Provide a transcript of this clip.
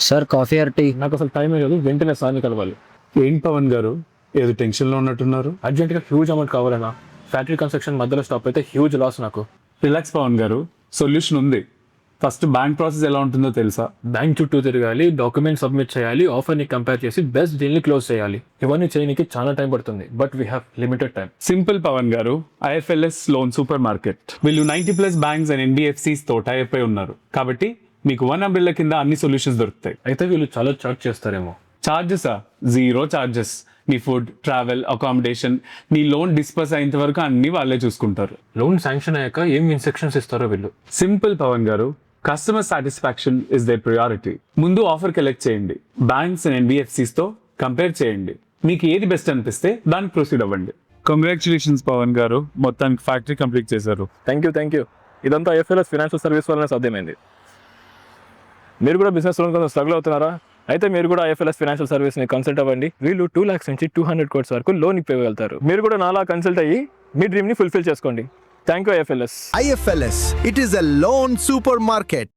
Sir coffee or tea? నాకు అసలు time లేదు, వెంటనే సార్ని కలవాలి. ఏంటి పవన్ గారు, ఏదో టెన్షన్లో ఉన్నట్టున్నారు? అర్జెంట్గా హ్యూజ్ అమౌంట్ కావాలన్నా. ఫ్యాక్టరీ కన్స్ట్రక్షన్ మధ్యలో స్టాప్ అయితే హ్యూజ్ లాస్ నాకు. రిలాక్స్ పవన్ గారు, సొల్యూషన్ ఉంది. ఫస్ట్ బ్యాంక్ ప్రాసెస్ ఎలా ఉంటుందో తెలుసా? బ్యాంక్ చుట్టూ తిరగాలి, డాక్యుమెంట్ సబ్మిట్ చేయాలి, ఆఫర్ని కంపేర్ చేసి బెస్ట్ డీల్ని క్లోజ్ చేయాలి. ఇవన్నీ చేయడానికి చాలా టైం పడుతుంది, but we have limited time. Simple Pavan గారు, ఐఎఫ్ఎల్ఎస్ లోన్ సూపర్ మార్కెట్ వీళ్ళు 90+ బ్యాంక్స్ అండ్ ఎన్బిఎఫ్సిస్ తో టైప్ అయి ఉన్నారు. కాబట్టి మీకు వన్ అంబ్రెల్లా కింద అన్ని సొల్యూషన్స్ దొరుకుతాయి. అయితే వీళ్ళు చాలా చార్జ్ చేస్తారేమో. చార్జెసా? Zero charges. నీ ఫుడ్, ట్రావెల్, అకామిడేషన్, నీ లోన్ డిస్పర్స్ అయ్యేంత వరకు అన్ని వాళ్ళే చూసుకుంటారు. లోన్ శాంక్షన్ అయ్యాక ఏం ఇన్స్ట్రక్షన్స్ ఇస్తారో వీళ్ళు. సింపుల్ పవన్ గారు, customer satisfaction is their priority. ముందు ఆఫర్ కలెక్ట్ చేయండి, బ్యాంక్స్ అండ్ ఎన్బిఎఫ్సిస్ తో కంపేర్ చేయండి, మీకు ఏది బెస్ట్ అనిపిస్తే దానికి ప్రొసీడ్ అవ్వండి. కంగ్రాచులేషన్స్ పవన్ గారు, మొత్తానికి ఫ్యాక్టరీ కంప్లీట్ చేశారు. Thank you. ఇదంతా ఐఎఫ్ఎల్ఎస్ ఫైనాన్షియల్ సర్వీస్ వల్లనే సాధ్యమైంది. మీరు కూడా బిజినెస్ లోన్ కొంచెం స్ట్రగుల్ అవుతున్నారా? అయితే మీరు కూడా ఐఎఫ్ఎల్ఎస్ ఫైనాన్షియల్ సర్వీస్ని కన్సల్ట్ అవ్వండి. వీళ్ళు 2 lakhs నుంచి 200 crores వరకు లోన్ ఇవ్వగలుగుతారు. మీరు కూడా నాలా కన్సల్ట్ అయ్యి మీ డ్రీమ్ని ఫుల్ఫిల్ చేసుకోండి. Thank you IFLS. IFLS, it is a loan supermarket.